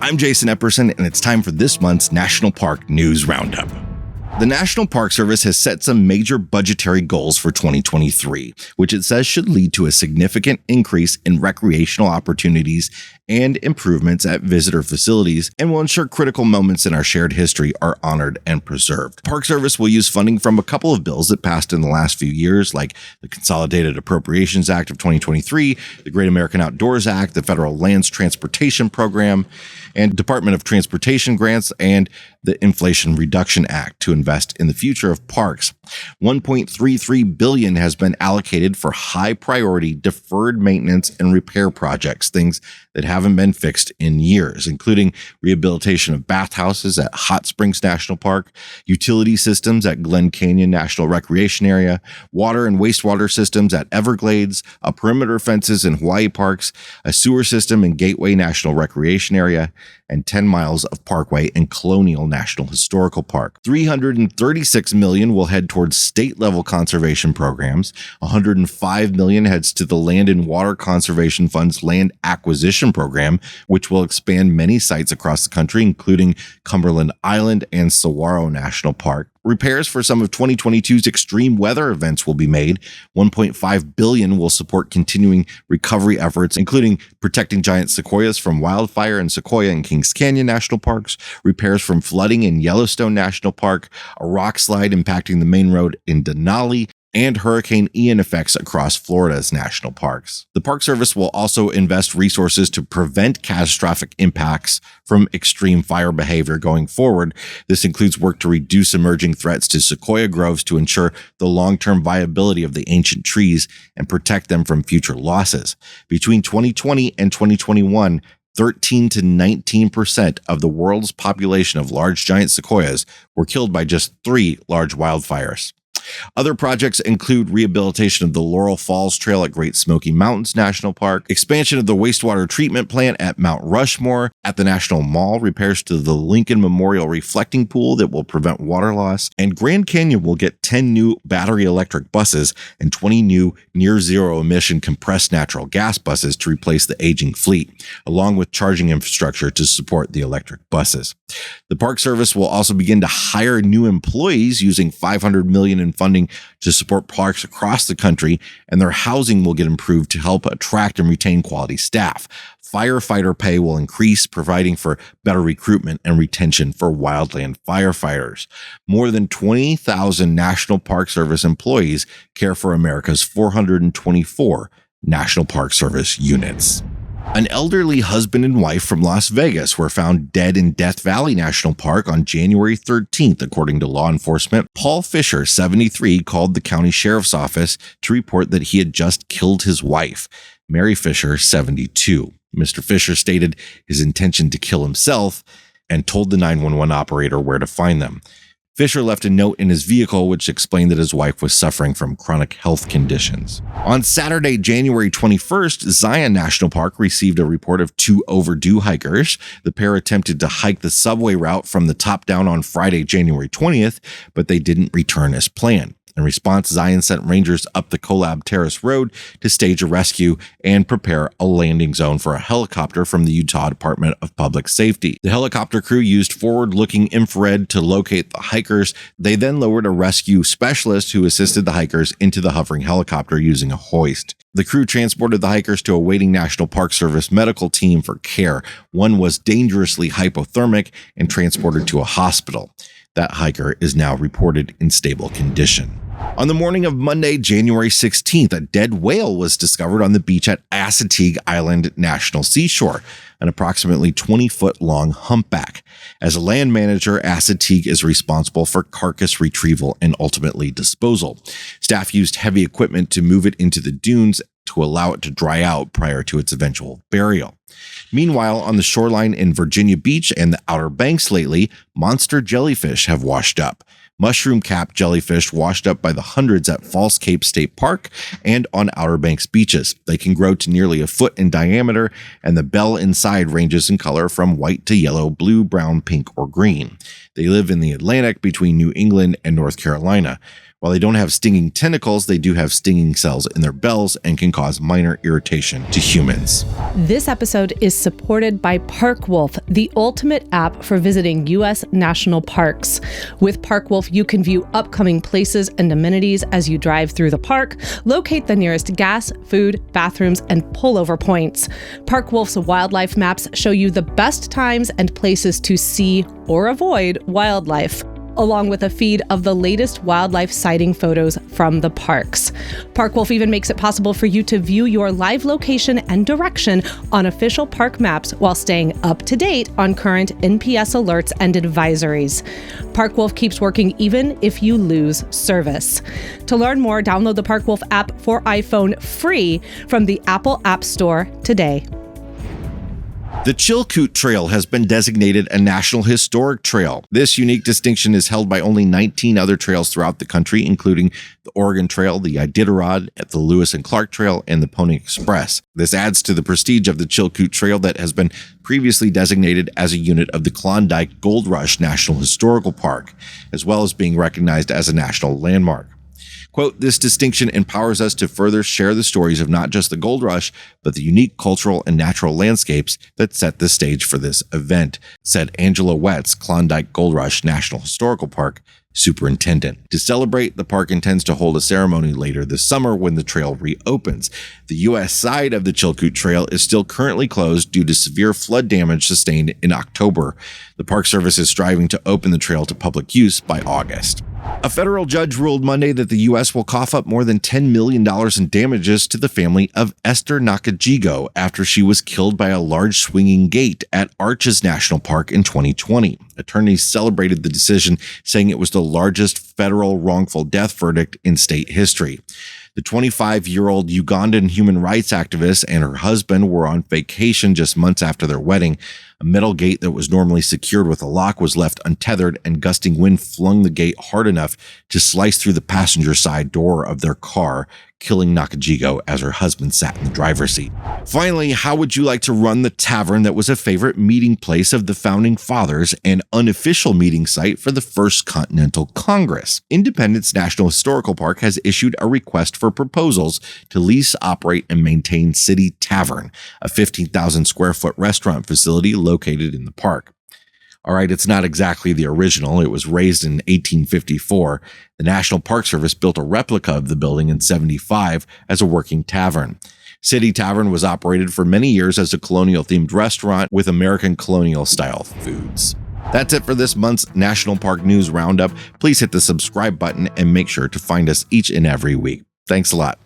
I'm Jason Epperson, and it's time for this month's National Park News Roundup. The National Park Service has set some major budgetary goals for 2023, which it says should lead to a significant increase in recreational opportunities and improvements at visitor facilities, and will ensure critical moments in our shared history are honored and preserved. The Park Service will use funding from a couple of bills that passed in the last few years, like the Consolidated Appropriations Act of 2023, the Great American Outdoors Act, the Federal Lands Transportation Program, and Department of Transportation grants, and the Inflation Reduction Act to invest in the future of parks. $1.33 billion has been allocated for high-priority deferred maintenance and repair projects, things that haven't been fixed in years, including rehabilitation of bathhouses at Hot Springs National Park, utility systems at Glen Canyon National Recreation Area, water and wastewater systems at Everglades, perimeter fences in Hawaii parks, a sewer system in Gateway National Recreation Area, and 10 miles of parkway in Colonial National Historical Park. $336 million will head towards state-level conservation programs. $105 million heads to the Land and Water Conservation Fund's Land Acquisition Program, which will expand many sites across the country, including Cumberland Island and Saguaro National Park. Repairs for some of 2022's extreme weather events will be made. $1.5 billion will support continuing recovery efforts, including protecting giant sequoias from wildfire in Sequoia and Kings Canyon National Parks, repairs from flooding in Yellowstone National Park, a rock slide impacting the main road in Denali, and Hurricane Ian effects across Florida's national parks. The Park Service will also invest resources to prevent catastrophic impacts from extreme fire behavior going forward. This includes work to reduce emerging threats to sequoia groves to ensure the long-term viability of the ancient trees and protect them from future losses. Between 2020 and 2021, 13 to 19% of the world's population of large giant sequoias were killed by just 3 large wildfires. Other projects include rehabilitation of the Laurel Falls Trail at Great Smoky Mountains National Park, expansion of the wastewater treatment plant at Mount Rushmore, at the National Mall, repairs to the Lincoln Memorial reflecting pool that will prevent water loss, and Grand Canyon will get 10 new battery electric buses and 20 new near-zero emission compressed natural gas buses to replace the aging fleet, along with charging infrastructure to support the electric buses. The Park Service will also begin to hire new employees using $500 million in funding to support parks across the country, and their housing will get improved to help attract and retain quality staff. Firefighter pay will increase, providing for better recruitment and retention for wildland firefighters. More than 20,000 National Park Service employees care for America's 424 National Park Service units. An elderly husband and wife from Las Vegas were found dead in Death Valley National Park on January 13th, according to law enforcement. Paul Fisher, 73, called the county sheriff's office to report that he had just killed his wife, Mary Fisher, 72. Mr. Fisher stated his intention to kill himself and told the 911 operator where to find them. Fisher left a note in his vehicle which explained that his wife was suffering from chronic health conditions. On Saturday, January 21st, Zion National Park received a report of 2 overdue hikers. The pair attempted to hike the subway route from the top down on Friday, January 20th, but they didn't return as planned. In response, Zion sent rangers up the Collab Terrace Road to stage a rescue and prepare a landing zone for a helicopter from the Utah Department of Public Safety. The helicopter crew used forward-looking infrared to locate the hikers. They then lowered a rescue specialist who assisted the hikers into the hovering helicopter using a hoist. The crew transported the hikers to a waiting National Park Service medical team for care. One was dangerously hypothermic and transported to a hospital. That hiker is now reported in stable condition. On the morning of Monday, January 16th, a dead whale was discovered on the beach at Assateague Island National Seashore, an approximately 20-foot-long humpback. As a land manager, Assateague is responsible for carcass retrieval and ultimately disposal. Staff used heavy equipment to move it into the dunes to allow it to dry out prior to its eventual burial. Meanwhile, on the shoreline in Virginia Beach and the Outer Banks lately, monster jellyfish have washed up. Mushroom-capped jellyfish washed up by the hundreds at False Cape State Park and on Outer Banks beaches. They can grow to nearly a foot in diameter, and the bell inside ranges in color from white to yellow, blue, brown, pink, or green. They live in the Atlantic between New England and North Carolina. While they don't have stinging tentacles, they do have stinging cells in their bells and can cause minor irritation to humans. This episode is supported by ParkWolf, the ultimate app for visiting U.S. national parks. With ParkWolf, you can view upcoming places and amenities as you drive through the park, locate the nearest gas, food, bathrooms, and pullover points. ParkWolf's wildlife maps show you the best times and places to see or avoid wildlife, along with a feed of the latest wildlife sighting photos from the parks. ParkWolf even makes it possible for you to view your live location and direction on official park maps while staying up to date on current NPS alerts and advisories. ParkWolf keeps working even if you lose service. To learn more, download the ParkWolf app for iPhone free from the Apple App Store today. The Chilkoot Trail has been designated a National Historic Trail. This unique distinction is held by only 19 other trails throughout the country, including the Oregon Trail, the Iditarod, the Lewis and Clark Trail, and the Pony Express. This adds to the prestige of the Chilkoot Trail that has been previously designated as a unit of the Klondike Gold Rush National Historical Park, as well as being recognized as a national landmark. Quote, "This distinction empowers us to further share the stories of not just the gold rush, but the unique cultural and natural landscapes that set the stage for this event," said Angela Wetz, Klondike Gold Rush National Historical Park superintendent. To celebrate, the park intends to hold a ceremony later this summer when the trail reopens. The U.S. side of the Chilkoot Trail is still currently closed due to severe flood damage sustained in October. The Park Service is striving to open the trail to public use by August. A federal judge ruled Monday that the U.S. will cough up more than $10 million in damages to the family of Esther Nakajigo after she was killed by a large swinging gate at Arches National Park in 2020. Attorneys celebrated the decision, saying it was the largest federal wrongful death verdict in state history. The 25-year-old Ugandan human rights activist and her husband were on vacation just months after their wedding. A metal gate that was normally secured with a lock was left untethered, and gusting wind flung the gate hard enough to slice through the passenger side door of their car, killing Nakajigo as her husband sat in the driver's seat. Finally, how would you like to run the tavern that was a favorite meeting place of the Founding Fathers and unofficial meeting site for the First Continental Congress? Independence National Historical Park has issued a request for proposals to lease, operate, and maintain City Tavern, a 15,000 square foot restaurant facility located in the park. All right, it's not exactly the original. It was raised in 1854. The National Park Service built a replica of the building in 1975 as a working tavern. City Tavern was operated for many years as a colonial-themed restaurant with American colonial-style foods. That's it for this month's National Park News Roundup. Please hit the subscribe button and make sure to find us each and every week. Thanks a lot.